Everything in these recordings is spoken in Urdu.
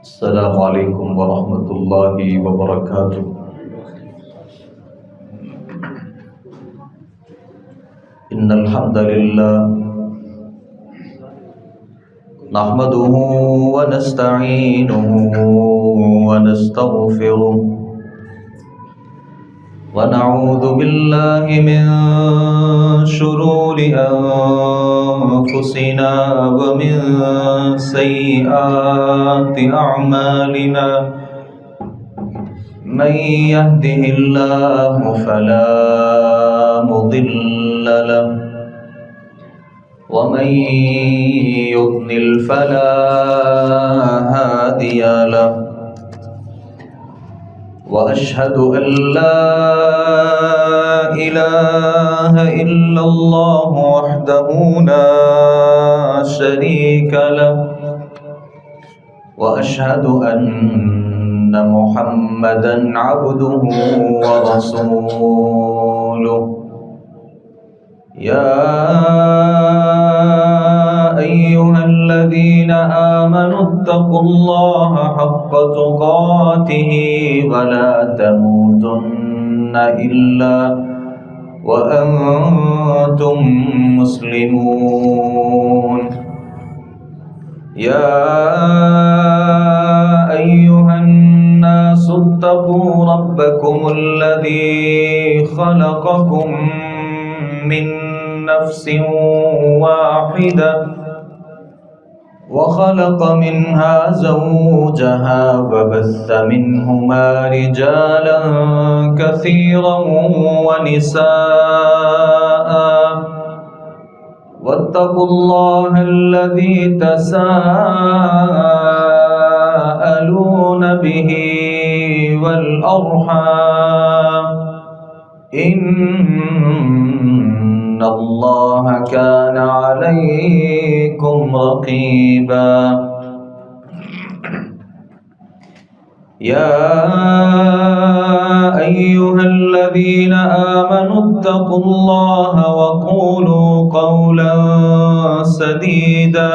السلام عليكم ورحمة الله وبركاته. إن الحمد لله نحمده ونستعينه ونستغفره ونعوذ بالله من شرور أنفسنا ومن سيئات أعمالنا. من يهده الله فلا مضل له ومن يضلل فلا هادي له، وأشهد أن لا إله إلا الله وحده لا شريك له، وأشهد أن محمدا عبده ورسوله. يا أيها الذين آمنوا اتقوا الله حق تقاته ولا تموتن إلا وأنتم مسلمون. يا أيها الناس اتقوا ربكم الذي خلقكم من نفس واحدة وخلق منها زوجها وبث منهما رجالا كثيرا ونساء، واتقوا الله الذي تساءلون به والأرحام، إن الله كان عليكم رقيبا. يا أيها الذين آمنوا اتقوا الله وقولوا قولا سديدا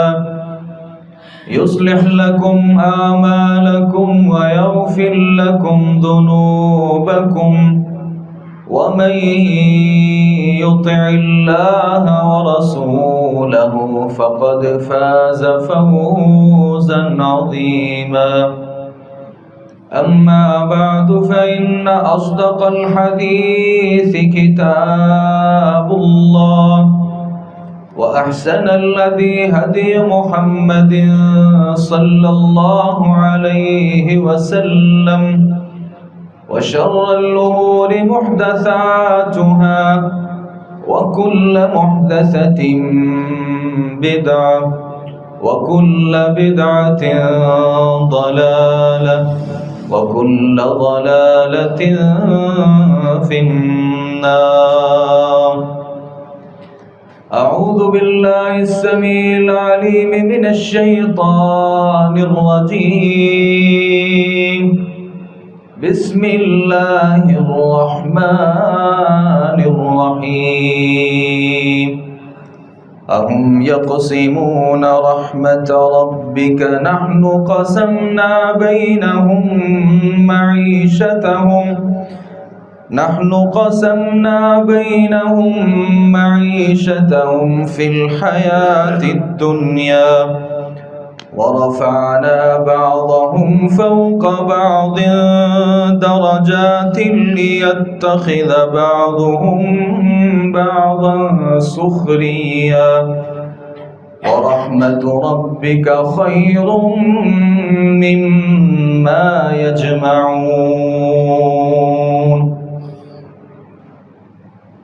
يصلح لكم أعمالكم ويغفر لكم ذنوبكم، ومن يطع الله ورسوله فقد فاز فوزا عظيما. أما بعد، فإن أصدق الحديث كتاب الله، وأحسن الهدي هدي محمد صلى الله عليه وسلم، وشر الأمور محدثاتها، وكل محدثة بدعة، وكل بدعة ضلالة، وكل ضلالة في النار. أعوذ بالله السميع العليم من الشيطان الرجيم. بسم الله الرحمن الرحيم. أهم يقسمون رحمة ربك نحن قسمنا بينهم معيشتهم في الحياة الدنيا، ورفعنا بعضهم فوق بعض درجات ليتخذ بعضهم بعضا سخريا، ورحمة ربك خير مما يجمعون.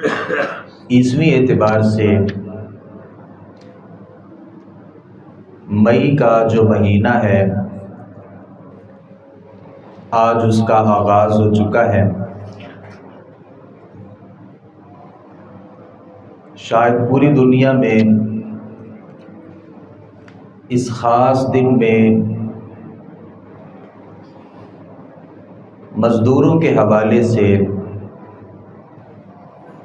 عیسوی اعتبار سے مئی کا جو مہینہ ہے آج اس کا آغاز ہو چکا ہے۔ شاید پوری دنیا میں اس خاص دن میں مزدوروں کے حوالے سے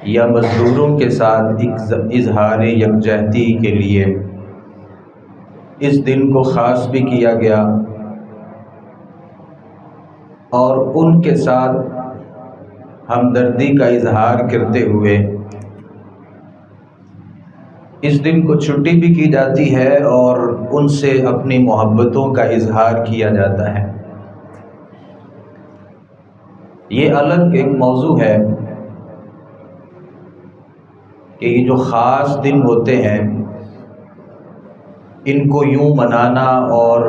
یا مزدوروں کے ساتھ اظہار یکجہتی کے لیے اس دن کو خاص بھی کیا گیا اور ان کے ساتھ ہمدردی کا اظہار کرتے ہوئے اس دن کو چھٹی بھی کی جاتی ہے اور ان سے اپنی محبتوں کا اظہار کیا جاتا ہے۔ یہ الگ ایک موضوع ہے کہ یہ جو خاص دن ہوتے ہیں ان کو یوں منانا اور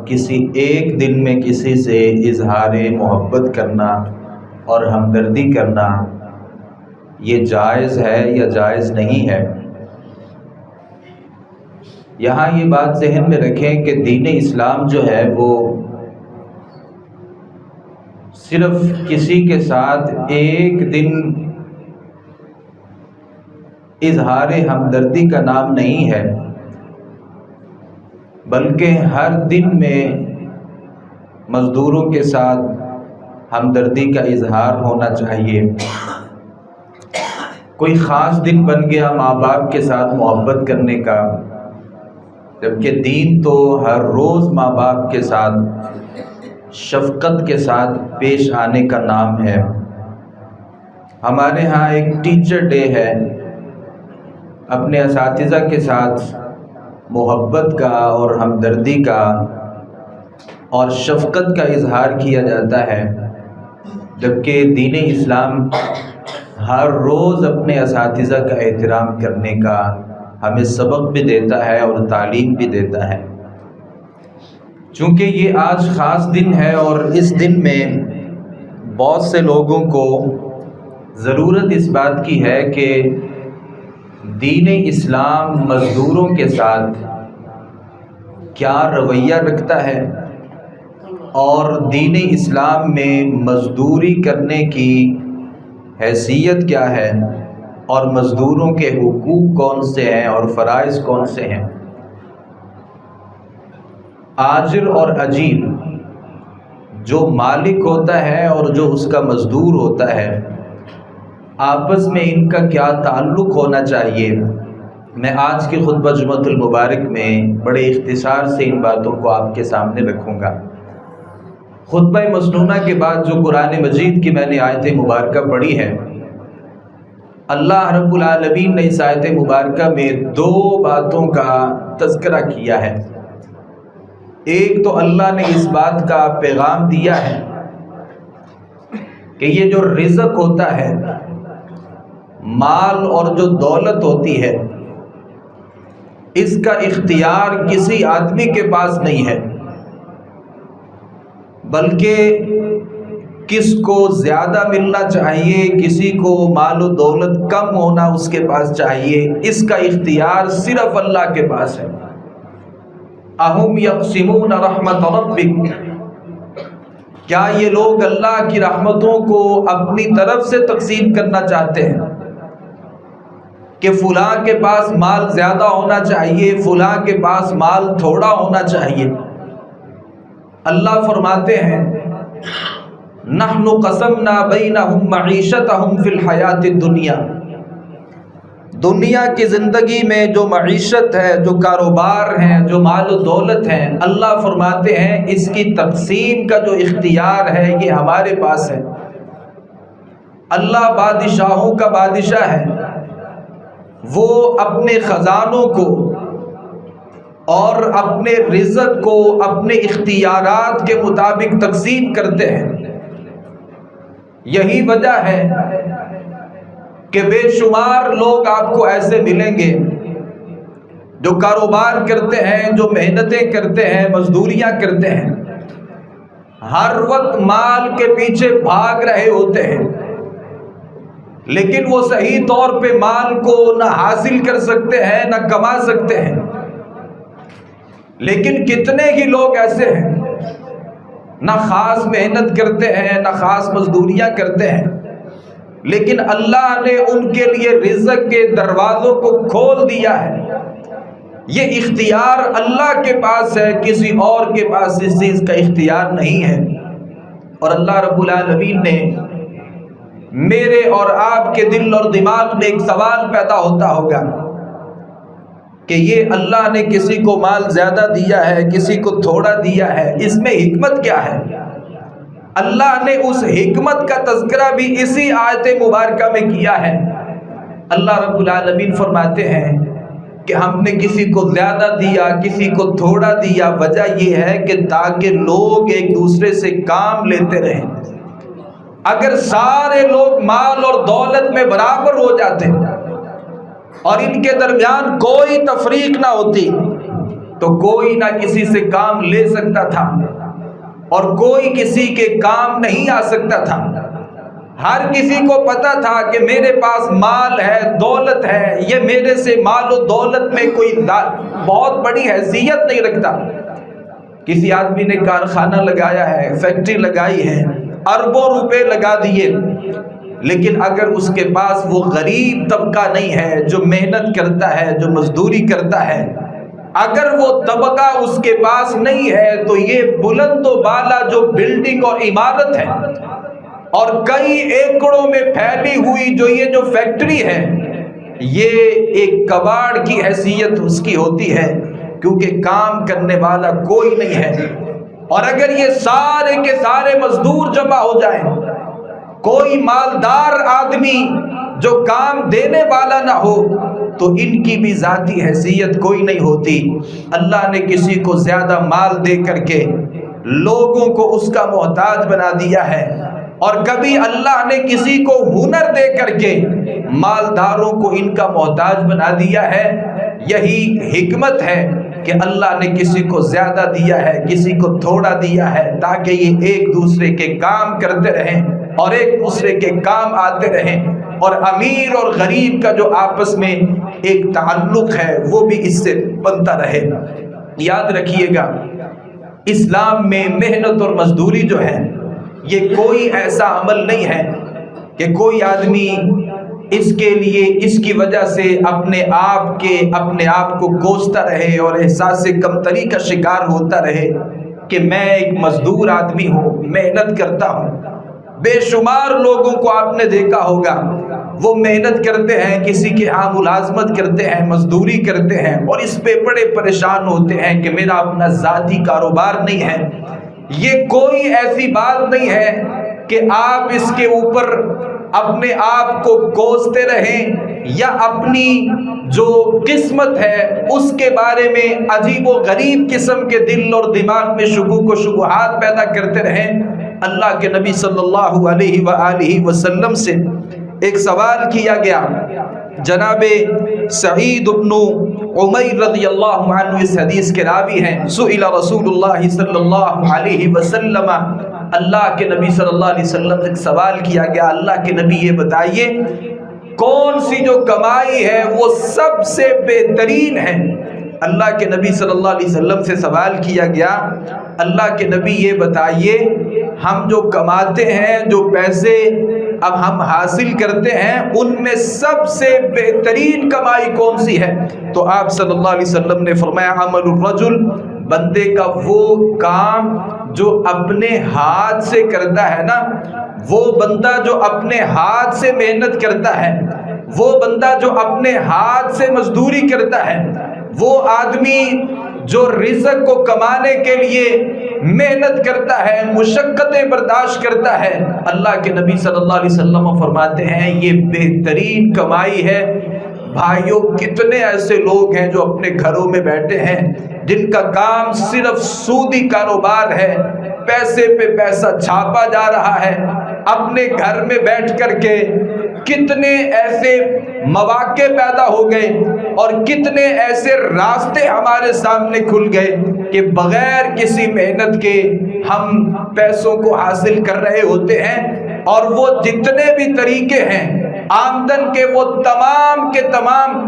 کسی ایک دن میں کسی سے اظہار محبت کرنا اور ہمدردی کرنا یہ جائز ہے یا جائز نہیں ہے۔ یہاں یہ بات ذہن میں رکھیں کہ دین اسلام جو ہے وہ صرف کسی کے ساتھ ایک دن اظہار ہمدردی کا نام نہیں ہے، بلکہ ہر دن میں مزدوروں کے ساتھ ہمدردی کا اظہار ہونا چاہیے۔ کوئی خاص دن بن گیا ماں باپ کے ساتھ محبت کرنے کا، جبکہ دین تو ہر روز ماں باپ کے ساتھ شفقت کے ساتھ پیش آنے کا نام ہے۔ ہمارے ہاں ایک ٹیچر ڈے ہے، اپنے اساتذہ کے ساتھ محبت کا اور ہمدردی کا اور شفقت کا اظہار کیا جاتا ہے، جبکہ دین اسلام ہر روز اپنے اساتذہ کا احترام کرنے کا ہمیں سبق بھی دیتا ہے اور تعلیم بھی دیتا ہے۔ چونکہ یہ آج خاص دن ہے اور اس دن میں بہت سے لوگوں کو ضرورت اس بات کی ہے کہ دین اسلام مزدوروں کے ساتھ کیا رویہ رکھتا ہے اور دین اسلام میں مزدوری کرنے کی حیثیت کیا ہے اور مزدوروں کے حقوق کون سے ہیں اور فرائض کون سے ہیں۔ آجر اور اجیر، جو مالک ہوتا ہے اور جو اس کا مزدور ہوتا ہے، آپس میں ان کا کیا تعلق ہونا چاہیے، میں آج کے خطبہ جمعۃ المبارک میں بڑے اختصار سے ان باتوں کو آپ کے سامنے رکھوں گا۔ خطبہ مسنونہ کے بعد جو قرآن مجید کی میں نے آیت مبارکہ پڑھی ہے، اللہ رب العالمین نے اس آیت مبارکہ میں دو باتوں کا تذکرہ کیا ہے۔ ایک تو اللہ نے اس بات کا پیغام دیا ہے کہ یہ جو رزق ہوتا ہے، مال اور جو دولت ہوتی ہے، اس کا اختیار کسی آدمی کے پاس نہیں ہے، بلکہ کس کو زیادہ ملنا چاہیے، کسی کو مال و دولت کم ہونا اس کے پاس چاہیے، اس کا اختیار صرف اللہ کے پاس ہے۔ اَهُمْ يَقْسِمُونَ رَحْمَةَ رَبِّكَ، کیا یہ لوگ اللہ کی رحمتوں کو اپنی طرف سے تقسیم کرنا چاہتے ہیں کہ فلاں کے پاس مال زیادہ ہونا چاہیے، فلاں کے پاس مال تھوڑا ہونا چاہیے؟ اللہ فرماتے ہیں نحن قسمنا بینہم معیشتہم فی الحیات الدنیا، دنیا کی زندگی میں جو معیشت ہے، جو کاروبار ہیں، جو مال و دولت ہیں، اللہ فرماتے ہیں اس کی تقسیم کا جو اختیار ہے یہ ہمارے پاس ہے۔ اللہ بادشاہوں کا بادشاہ ہے، وہ اپنے خزانوں کو اور اپنے رزق کو اپنے اختیارات کے مطابق تقسیم کرتے ہیں۔ یہی وجہ ہے کہ بے شمار لوگ آپ کو ایسے ملیں گے جو کاروبار کرتے ہیں، جو محنتیں کرتے ہیں، مزدوریاں کرتے ہیں، ہر وقت مال کے پیچھے بھاگ رہے ہوتے ہیں، لیکن وہ صحیح طور پہ مال کو نہ حاصل کر سکتے ہیں نہ کما سکتے ہیں۔ لیکن کتنے ہی لوگ ایسے ہیں نہ خاص محنت کرتے ہیں نہ خاص مزدوریاں کرتے ہیں، لیکن اللہ نے ان کے لیے رزق کے دروازوں کو کھول دیا ہے۔ یہ اختیار اللہ کے پاس ہے، کسی اور کے پاس اس چیز کا اختیار نہیں ہے۔ اور اللہ رب العالمین نے میرے اور آپ کے دل اور دماغ میں ایک سوال پیدا ہوتا ہوگا کہ یہ اللہ نے کسی کو مال زیادہ دیا ہے، کسی کو تھوڑا دیا ہے، اس میں حکمت کیا ہے؟ اللہ نے اس حکمت کا تذکرہ بھی اسی آیت مبارکہ میں کیا ہے۔ اللہ رب العالمین فرماتے ہیں کہ ہم نے کسی کو زیادہ دیا، کسی کو تھوڑا دیا، وجہ یہ ہے کہ تاکہ لوگ ایک دوسرے سے کام لیتے رہیں۔ اگر سارے لوگ مال اور دولت میں برابر ہو جاتے اور ان کے درمیان کوئی تفریق نہ ہوتی تو کوئی نہ کسی سے کام لے سکتا تھا اور کوئی کسی کے کام نہیں آ سکتا تھا۔ ہر کسی کو پتا تھا کہ میرے پاس مال ہے، دولت ہے، یہ میرے سے مال و دولت میں کوئی بہت بڑی حیثیت نہیں رکھتا۔ کسی آدمی نے کارخانہ لگایا ہے، فیکٹری لگائی ہے، اربوں روپے لگا دیے، لیکن اگر اس کے پاس وہ غریب طبقہ نہیں ہے جو محنت کرتا ہے، جو مزدوری کرتا ہے، اگر وہ طبقہ اس کے پاس نہیں ہے تو یہ بلند و بالا جو بلڈنگ اور عمارت ہے اور کئی ایکڑوں میں پھیلی ہوئی جو فیکٹری ہے، یہ ایک کباڑ کی حیثیت اس کی ہوتی ہے، کیونکہ کام کرنے والا کوئی نہیں ہے۔ اور اگر یہ سارے کے سارے مزدور جمع ہو جائیں، کوئی مالدار آدمی جو کام دینے والا نہ ہو، تو ان کی بھی ذاتی حیثیت کوئی نہیں ہوتی۔ اللہ نے کسی کو زیادہ مال دے کر کے لوگوں کو اس کا محتاج بنا دیا ہے، اور کبھی اللہ نے کسی کو ہنر دے کر کے مالداروں کو ان کا محتاج بنا دیا ہے۔ یہی حکمت ہے کہ اللہ نے کسی کو زیادہ دیا ہے، کسی کو تھوڑا دیا ہے، تاکہ یہ ایک دوسرے کے کام کرتے رہیں اور ایک دوسرے کے کام آتے رہیں، اور امیر اور غریب کا جو آپس میں ایک تعلق ہے وہ بھی اس سے بنتا رہے۔ یاد رکھیے گا، اسلام میں محنت اور مزدوری جو ہے یہ کوئی ایسا عمل نہیں ہے کہ کوئی آدمی اس کے لیے اس کی وجہ سے اپنے آپ کو کوستا رہے اور احساس کمتری کا شکار ہوتا رہے کہ میں ایک مزدور آدمی ہوں، محنت کرتا ہوں۔ بے شمار لوگوں کو آپ نے دیکھا ہوگا، وہ محنت کرتے ہیں، کسی کے ہاں ملازمت کرتے ہیں، مزدوری کرتے ہیں، اور اس پہ بڑے پریشان ہوتے ہیں کہ میرا اپنا ذاتی کاروبار نہیں ہے۔ یہ کوئی ایسی بات نہیں ہے کہ آپ اس کے اوپر اپنے آپ کو کوستے رہیں یا اپنی جو قسمت ہے اس کے بارے میں عجیب و غریب قسم کے دل اور دماغ میں شکوک و شبہات پیدا کرتے رہیں۔ اللہ کے نبی صلی اللہ علیہ وآلہ وسلم سے ایک سوال کیا گیا، جناب سعید بن عمیر رضی اللہ عنہ اس حدیث کے راوی ہیں، سئل رسول اللہ صلی اللہ علیہ وسلم، اللہ کے نبی صلی اللہ علیہ وسلم سے سوال کیا گیا، اللہ کے نبی یہ بتائیے کون سی جو کمائی ہے وہ سب سے بہترین ہے؟ اللہ کے نبی صلی اللہ علیہ وسلم سے سوال کیا گیا، اللہ کے نبی یہ بتائیے ہم جو کماتے ہیں، جو پیسے اب ہم حاصل کرتے ہیں، ان میں سب سے بہترین کمائی کون سی ہے؟ تو آپ صلی اللہ علیہ وسلم نے فرمایا عمل الرجل، بندے کا وہ کام جو اپنے ہاتھ سے کرتا ہے نا، وہ بندہ جو اپنے ہاتھ سے محنت کرتا ہے، وہ بندہ جو اپنے ہاتھ سے مزدوری کرتا ہے، وہ آدمی جو رزق کو کمانے کے لیے محنت کرتا ہے، مشقتیں برداشت کرتا ہے، اللہ کے نبی صلی اللہ علیہ وسلم فرماتے ہیں یہ بہترین کمائی ہے۔ بھائیوں، کتنے ایسے لوگ ہیں جو اپنے گھروں میں بیٹھے ہیں جن کا کام صرف سودی کاروبار ہے، پیسے پہ پیسہ چھاپا جا رہا ہے۔ اپنے گھر میں بیٹھ کر کے کتنے ایسے مواقع پیدا ہو گئے اور کتنے ایسے راستے ہمارے سامنے کھل گئے کہ بغیر کسی محنت کے ہم پیسوں کو حاصل کر رہے ہوتے ہیں، اور وہ جتنے بھی طریقے ہیں آمدن کے وہ تمام کے تمام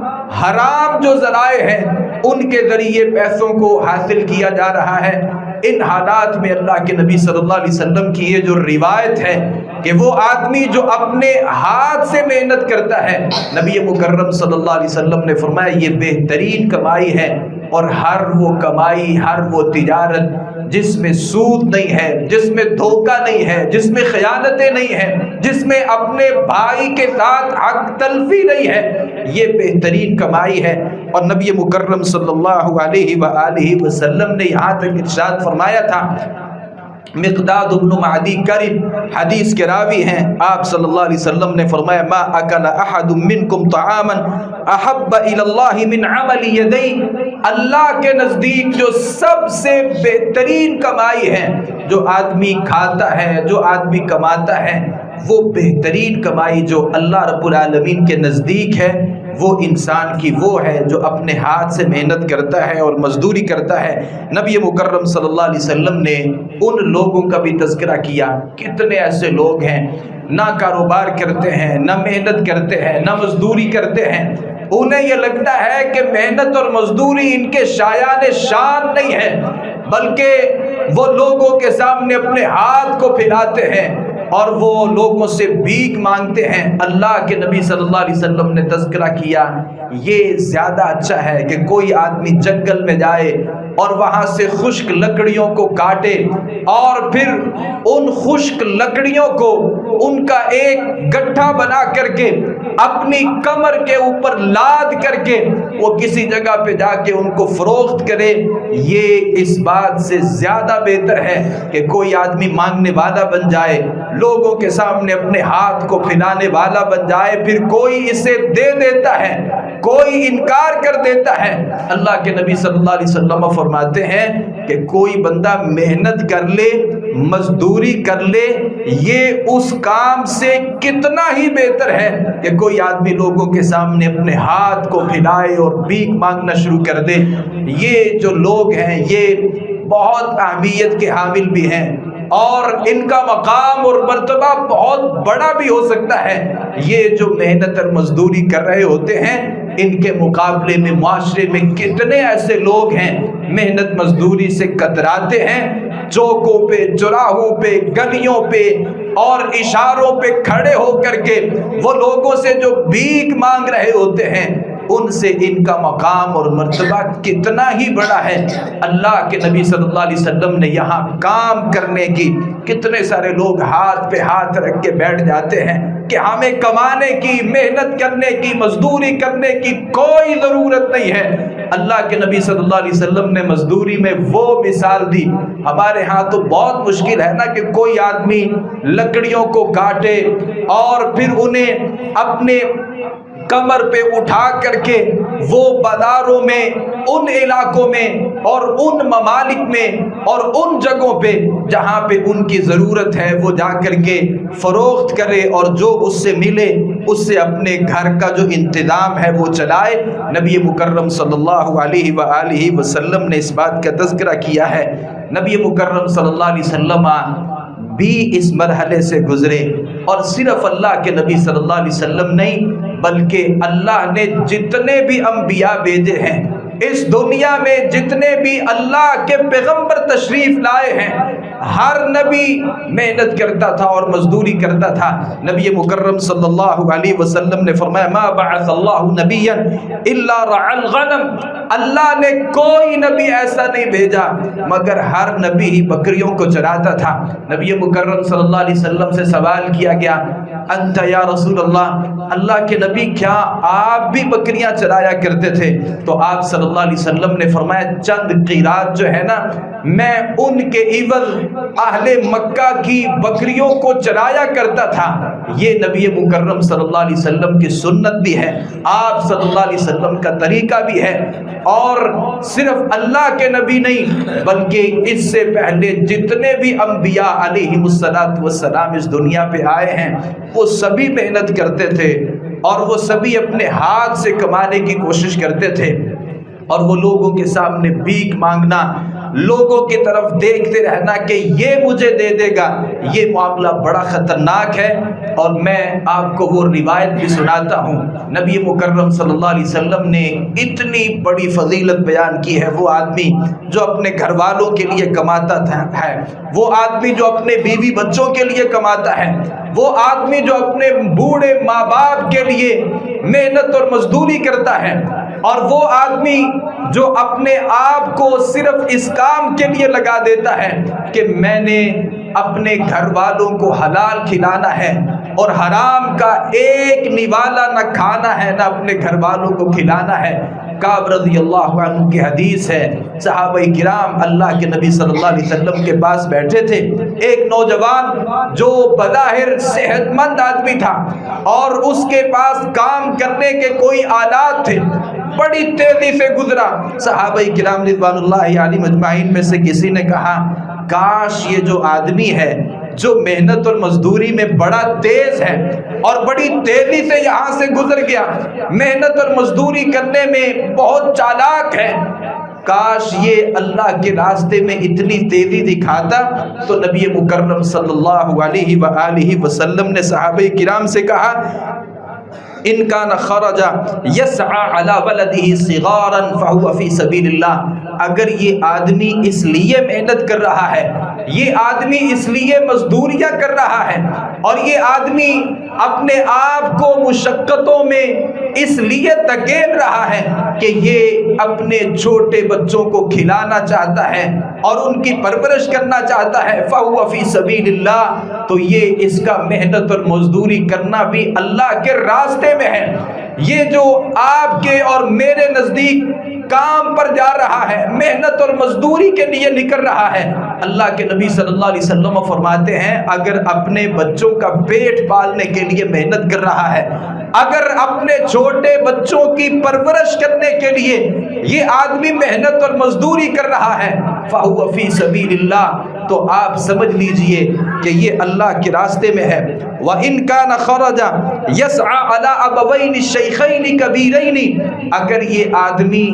حرام جو ذرائع ہیں ان کے ذریعے پیسوں کو حاصل کیا جا رہا ہے۔ ان حالات میں اللہ کے نبی صلی اللہ علیہ وسلم کی یہ جو روایت ہے کہ وہ آدمی جو اپنے ہاتھ سے محنت کرتا ہے، نبی مکرم صلی اللہ علیہ وسلم نے فرمایا یہ بہترین کمائی ہے، اور ہر وہ کمائی، ہر وہ تجارت جس میں سود نہیں ہے، جس میں دھوکہ نہیں ہے، جس میں خیانتیں نہیں ہیں، جس میں اپنے بھائی کے ساتھ حق تلفی نہیں ہے، یہ بہترین کمائی ہے۔ اور نبی مکرم صلی اللہ علیہ وآلہ وسلم نے یہاں تک ارشاد فرمایا تھا، مقداد بن معدی کرب حدیث کے راوی ہیں، آپ صلی اللہ علیہ وسلم نے فرمایا ما اکل احد منکم طعاما احب الی اللہ من عمل یدی، اللہ کے نزدیک جو سب سے بہترین کمائی ہے، جو آدمی کھاتا ہے، جو آدمی کماتا ہے، وہ بہترین کمائی جو اللہ رب العالمین کے نزدیک ہے وہ انسان کی وہ ہے جو اپنے ہاتھ سے محنت کرتا ہے اور مزدوری کرتا ہے۔ نبی مکرم صلی اللہ علیہ وسلم نے ان لوگوں کا بھی تذکرہ کیا، کتنے ایسے لوگ ہیں نہ کاروبار کرتے ہیں، نہ محنت کرتے ہیں، نہ مزدوری کرتے ہیں، انہیں یہ لگتا ہے کہ محنت اور مزدوری ان کے شایان شان نہیں ہے، بلکہ وہ لوگوں کے سامنے اپنے ہاتھ کو پھیلاتے ہیں اور وہ لوگوں سے بھیک مانگتے ہیں۔ اللہ کے نبی صلی اللہ علیہ وسلم نے تذکرہ کیا، یہ زیادہ اچھا ہے کہ کوئی آدمی جنگل میں جائے اور وہاں سے خشک لکڑیوں کو کاٹے اور پھر ان خشک لکڑیوں کو ان کا ایک گٹھا بنا کر کے اپنی کمر کے اوپر لاد کر کے وہ کسی جگہ پہ جا کے ان کو فروخت کرے، یہ اس بات سے زیادہ بہتر ہے کہ کوئی آدمی مانگنے والا بن جائے، لوگوں کے سامنے اپنے ہاتھ کو پھیلانے والا بن جائے، پھر کوئی اسے دے دیتا ہے، کوئی انکار کر دیتا ہے۔ اللہ کے نبی صلی اللہ علیہ وسلم فرماتے ہیں کہ کوئی بندہ محنت کر لے، مزدوری کر لے، یہ اس کام سے کتنا ہی بہتر ہے کہ کوئی آدمی لوگوں کے سامنے اپنے ہاتھ کو پھیلائے اور بھیک مانگنا شروع کر دے۔ یہ جو لوگ ہیں یہ بہت اہمیت کے حامل بھی ہیں اور ان کا مقام اور مرتبہ بہت بڑا بھی ہو سکتا ہے۔ یہ جو محنت اور مزدوری کر رہے ہوتے ہیں، ان کے مقابلے میں معاشرے میں کتنے ایسے لوگ ہیں محنت مزدوری سے کتراتے ہیں، چوکوں پہ، چوراہوں پہ، گلیوں پہ اور اشاروں پہ کھڑے ہو کر کے وہ لوگوں سے جو بھیک مانگ رہے ہوتے ہیں، ان سے ان کا مقام اور مرتبہ کتنا ہی بڑا ہے۔ اللہ کے نبی صلی اللہ علیہ وسلم نے یہاں کام کرنے کی، کتنے سارے لوگ ہاتھ پہ ہاتھ رکھ کے بیٹھ جاتے ہیں کہ ہمیں کمانے کی، محنت کرنے کی، مزدوری کرنے کی کوئی ضرورت نہیں ہے۔ اللہ کے نبی صلی اللہ علیہ وسلم نے مزدوری میں وہ مثال دی۔ ہمارے ہاں تو بہت مشکل ہے نا کہ کوئی آدمی لکڑیوں کو کاٹے اور پھر انہیں اپنے کمر پہ اٹھا کر کے وہ بازاروں میں، ان علاقوں میں اور ان ممالک میں اور ان جگہوں پہ جہاں پہ ان کی ضرورت ہے وہ جا کر کے فروخت کرے اور جو اس سے ملے اس سے اپنے گھر کا جو انتظام ہے وہ چلائے۔ نبی مکرم صلی اللہ علیہ وآلہ وسلم نے اس بات کا تذکرہ کیا ہے۔ نبی مکرم صلی اللہ علیہ وسلم بھی اس مرحلے سے گزرے، اور صرف اللہ کے نبی صلی اللہ علیہ وسلم نہیں بلکہ اللہ نے جتنے بھی انبیاء بھیجے ہیں، اس دنیا میں جتنے بھی اللہ کے پیغمبر تشریف لائے ہیں، ہر نبی محنت کرتا تھا اور مزدوری کرتا تھا۔ نبی مکرم صلی اللہ علیہ وسلم نے فرمایا ما بعث اللہ نبیا الا رعى الغنم، اللہ نے کوئی نبی ایسا نہیں بھیجا مگر ہر نبی ہی بکریوں کو چراتا تھا۔ نبی مکرم صلی اللہ علیہ وسلم سے سوال کیا گیا انت یا رسول اللہ، اللہ کے نبی کیا آپ بھی بکریاں چرایا کرتے تھے؟ تو آپ صلی اللہ علیہ وسلم نے فرمایا چند قیرات جو ہے نا میں ان کے عوض اہل مکہ کی بکریوں کو چرایا کرتا تھا۔ یہ نبی مکرم صلی اللہ علیہ وسلم کی سنت بھی ہے، آپ صلی اللہ علیہ وسلم کا طریقہ بھی ہے، اور صرف اللہ کے نبی نہیں بلکہ اس سے پہلے جتنے بھی انبیاء علیہم السلام اس دنیا پہ آئے ہیں وہ سبھی محنت کرتے تھے اور وہ سبھی اپنے ہاتھ سے کمانے کی کوشش کرتے تھے، اور وہ لوگوں کے سامنے بھیک مانگنا لوگوں کی طرف دیکھتے رہنا کہ یہ مجھے دے دے گا، یہ معاملہ بڑا خطرناک ہے۔ اور میں آپ کو وہ روایت بھی سناتا ہوں، نبی مکرم صلی اللہ علیہ وسلم نے اتنی بڑی فضیلت بیان کی ہے۔ وہ آدمی جو اپنے گھر والوں کے لیے کماتا ہے، وہ آدمی جو اپنے بیوی بچوں کے لیے کماتا ہے، وہ آدمی جو اپنے بوڑھے ماں باپ کے لیے محنت اور مزدوری کرتا ہے، اور وہ آدمی جو اپنے آپ کو صرف اس کام کے لیے لگا دیتا ہے کہ میں نے اپنے گھر والوں کو حلال کھلانا ہے اور حرام کا ایک نوالا نہ کھانا ہے، نہ اپنے گھر والوں کو کھلانا ہے۔ کعب رضی اللہ عنہ کی حدیث ہے، صحابہ کرام اللہ کے نبی صلی اللہ علیہ وسلم کے پاس بیٹھے تھے، ایک نوجوان جو بظاہر صحت مند آدمی تھا اور اس کے پاس کام کرنے کے کوئی آلات تھے، بڑی تیزی سے گزرا۔ صحابہ کرام رضوان اللہ علیہم اجمعین میں سے کسی نے کہا کاش یہ جو آدمی ہے جو محنت اور مزدوری میں بڑا تیز ہے اور بڑی تیزی سے یہاں سے گزر گیا، محنت اور مزدوری کرنے میں بہت چالاک ہے، کاش یہ اللہ کے راستے میں اتنی تیزی دکھاتا۔ تو نبی مکرم صلی اللہ علیہ وآلہ وسلم نے صحابہ کرام سے کہا ان کان خرج یسعى علی ولدہ صغارا فهو فی سبیل اللہ، اگر یہ آدمی اس لیے محنت کر رہا ہے، یہ آدمی اس لیے مزدوریاں کر رہا ہے، اور یہ آدمی اپنے آپ کو مشقتوں میں اس لیے دھکیل رہا ہے کہ یہ اپنے چھوٹے بچوں کو کھلانا چاہتا ہے اور ان کی پرورش کرنا چاہتا ہے، فَهُوَ فِي سَبِيلِ اللَّهِ، تو یہ اس کا محنت اور مزدوری کرنا بھی اللہ کے راستے میں ہے۔ یہ جو آپ کے اور میرے نزدیک کام پر جا رہا ہے، محنت اور مزدوری کے لیے نکل رہا ہے، اللہ کے نبی صلی اللہ علیہ وسلم فرماتے ہیں اگر اپنے بچوں کا پیٹ پالنے کے لیے محنت کر رہا ہے، اگر اپنے چھوٹے بچوں کی پرورش کرنے کے لیے یہ آدمی محنت اور مزدوری کر رہا ہے، فَهُوَ فِي سَبِيلِ اللَّهِ، تو آپ سمجھ لیجئے کہ یہ اللہ کے راستے میں ہے۔ وَإِن كَانَ خَرَجَ يَسْعَى عَلَىٰ أَبَوَيْنِ الشَّيْخَيْنِ كَبِيرَيْنِ، اگر یہ آدمی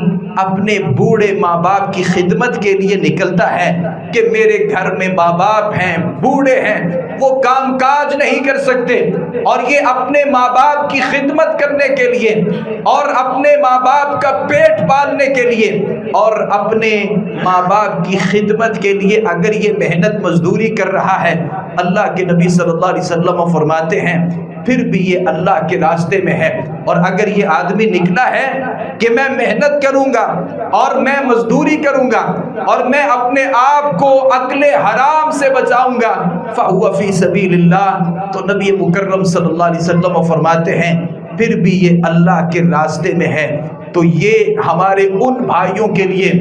اپنے بوڑھے ماں باپ کی خدمت کے لیے نکلتا ہے کہ میرے گھر میں ماں باپ ہیں، بوڑھے ہیں، وہ کام کاج نہیں کر سکتے، اور یہ اپنے ماں باپ کی خدمت کرنے کے لیے اور اپنے ماں باپ کا پیٹ پالنے کے لیے اور اپنے ماں باپ کی خدمت کے لیے اگر یہ محنت مزدوری کر رہا ہے، اللہ کے نبی صلی اللہ علیہ وسلم فرماتے ہیں پھر بھی یہ اللہ کے راستے میں ہے۔ اور اگر یہ آدمی نکلا ہے کہ میں محنت کروں گا اور میں مزدوری کروں گا اور میں اپنے آپ کو اکل حرام سے بچاؤں گا، فَهُوَ فِي سَبِيلِ اللَّهِ، تو نبی مکرم صلی اللہ علیہ وسلم فرماتے ہیں پھر بھی یہ اللہ کے راستے میں ہے۔ تو یہ ہمارے ان بھائیوں کے لیے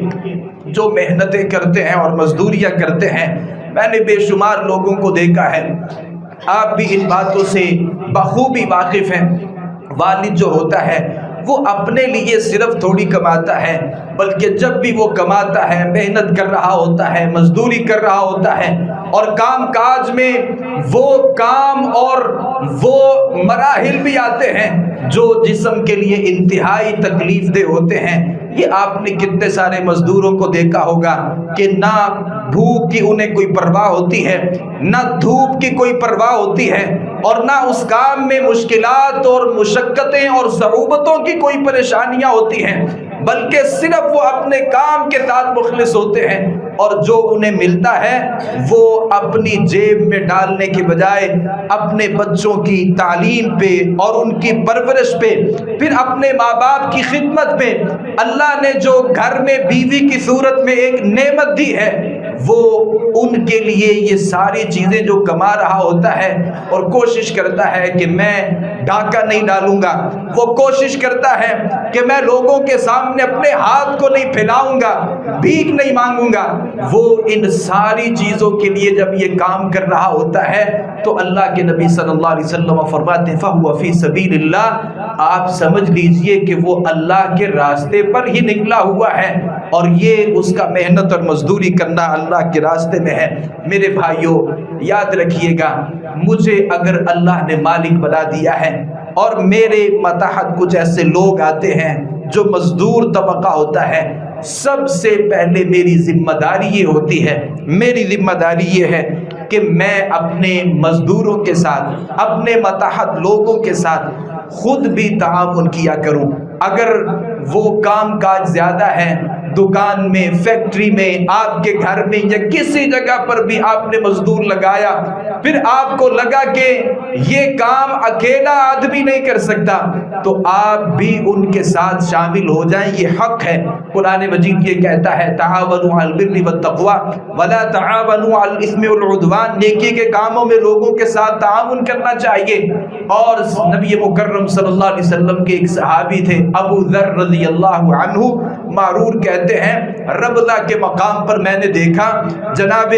جو محنتیں کرتے ہیں اور مزدوریاں کرتے ہیں، میں نے بے شمار لوگوں کو دیکھا ہے، آپ بھی ان باتوں سے بخوبی واقف ہیں، والد جو ہوتا ہے وہ اپنے لیے صرف تھوڑی کماتا ہے، بلکہ جب بھی وہ کماتا ہے محنت کر رہا ہوتا ہے، مزدوری کر رہا ہوتا ہے، اور کام کاج میں وہ کام اور وہ مراحل بھی آتے ہیں جو جسم کے لیے انتہائی تکلیف دہ ہوتے ہیں۔ یہ آپ نے کتنے سارے مزدوروں کو دیکھا ہوگا کہ نہ بھوک کی انہیں کوئی پرواہ ہوتی ہے، نہ دھوپ کی کوئی پرواہ ہوتی ہے، اور نہ اس کام میں مشکلات اور مشقتیں اور صعوبتوں کی کوئی پریشانیاں ہوتی ہیں، بلکہ صرف وہ اپنے کام کے ساتھ مخلص ہوتے ہیں، اور جو انہیں ملتا ہے وہ اپنی جیب میں ڈالنے کے بجائے اپنے بچوں کی تعلیم پہ اور ان کی پرورش پہ، پھر اپنے ماں باپ کی خدمت پہ، اللہ نے جو گھر میں بیوی کی صورت میں ایک نعمت دی ہے وہ ان کے لیے یہ ساری چیزیں جو کما رہا ہوتا ہے اور کوشش کرتا ہے کہ میں ڈاکہ نہیں ڈالوں گا، وہ کوشش کرتا ہے کہ میں لوگوں کے سامنے اپنے ہاتھ کو نہیں پھیلاؤں گا، بھیک نہیں مانگوں گا، وہ ان ساری چیزوں کے لیے جب یہ کام کر رہا ہوتا ہے تو اللہ کے نبی صلی اللہ علیہ وسلم فرماتے ہیں فَهُوَ فِي سَبِيلِ اللَّهِ، آپ سمجھ لیجئے کہ وہ اللہ کے راستے پر ہی نکلا ہوا ہے، اور یہ اس کا محنت اور مزدوری کرنا اللہ کے راستے میں ہے۔ میرے بھائیوں یاد رکھیے گا، مجھے اگر اللہ نے مالک بنا دیا ہے اور میرے ماتحت کچھ ایسے لوگ آتے ہیں جو مزدور طبقہ ہوتا ہے، سب سے پہلے میری ذمہ داری یہ ہوتی ہے، میری ذمہ داری یہ ہے کہ میں اپنے مزدوروں کے ساتھ، اپنے ماتحت لوگوں کے ساتھ خود بھی تعاون کیا کروں۔ اگر وہ کام کاج زیادہ ہے، دکان میں، فیکٹری میں، آپ کے گھر میں یا کسی جگہ پر بھی آپ نے مزدور لگایا، پھر آپ کو لگا کہ یہ کام اکیلا آدمی نہیں کر سکتا، تو آپ بھی ان کے ساتھ شامل ہو جائیں، یہ حق ہے۔ قرآن مجید یہ کہتا ہے تعاونوا علی البر والتقوی ولا تعاونوا علی الاثم والعدوان، نیکی کے کاموں میں لوگوں کے ساتھ تعاون کرنا چاہیے۔ اور نبی مکرم صلی اللہ علیہ وسلم کے ایک صحابی تھے ابو ذر رضی اللہ عنہ، معرور کہتے ہیں ربضہ کے مقام پر میں نے دیکھا جناب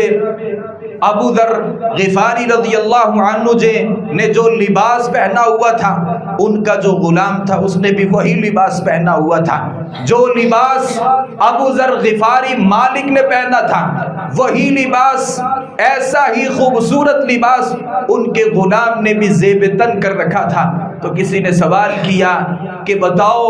ابو ذر غفاری رضی اللہ عنہ نے جو لباس پہنا ہوا تھا، ان کا جو غلام تھا اس نے بھی وہی لباس پہنا ہوا تھا۔ جو لباس ابو ذر غفاری مالک نے پہنا تھا، وہی لباس، ایسا ہی خوبصورت لباس ان کے غلام نے بھی زیب تن کر رکھا تھا۔ تو کسی نے سوال کیا کہ بتاؤ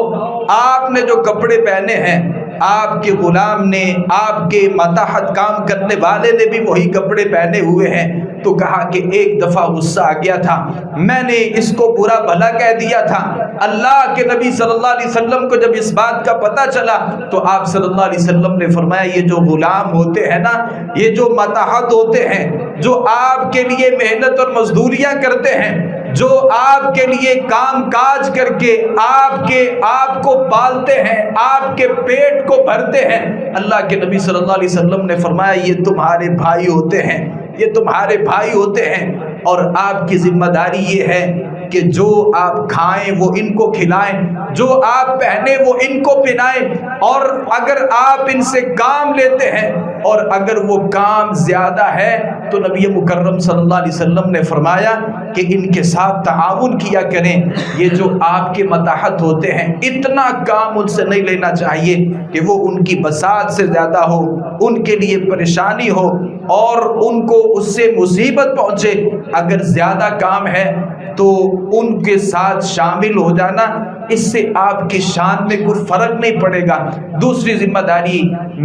آپ نے جو کپڑے پہنے ہیں، آپ کے غلام نے، آپ کے ماتحت کام کرنے والے نے بھی وہی کپڑے پہنے ہوئے ہیں۔ تو کہا کہ ایک دفعہ غصہ آ گیا تھا، میں نے اس کو برا بھلا کہہ دیا تھا۔ اللہ کے نبی صلی اللہ علیہ وسلم کو جب اس بات کا پتہ چلا تو آپ صلی اللہ علیہ وسلم نے فرمایا یہ جو غلام ہوتے ہیں نا، یہ جو ماتحت ہوتے ہیں، جو آپ کے لیے محنت اور مزدوریاں کرتے ہیں، جو آپ کے لیے کام کاج کر کے آپ کو پالتے ہیں، آپ کے پیٹ کو بھرتے ہیں، اللہ کے نبی صلی اللہ علیہ وسلم نے فرمایا یہ تمہارے بھائی ہوتے ہیں، یہ تمہارے بھائی ہوتے ہیں۔ اور آپ کی ذمہ داری یہ ہے کہ جو آپ کھائیں وہ ان کو کھلائیں، جو آپ پہنے وہ ان کو پہنائیں، اور اگر آپ ان سے کام لیتے ہیں اور اگر وہ کام زیادہ ہے تو نبی مکرم صلی اللہ علیہ وسلم نے فرمایا کہ ان کے ساتھ تعاون کیا کریں۔ یہ جو آپ کے ماتحت ہوتے ہیں، اتنا کام ان سے نہیں لینا چاہیے کہ وہ ان کی بساط سے زیادہ ہو، ان کے لیے پریشانی ہو اور ان کو اس سے مصیبت پہنچے۔ اگر زیادہ کام ہے تو ان کے ساتھ شامل ہو جانا، اس سے آپ کی شان میں کوئی فرق نہیں پڑے گا۔ دوسری ذمہ داری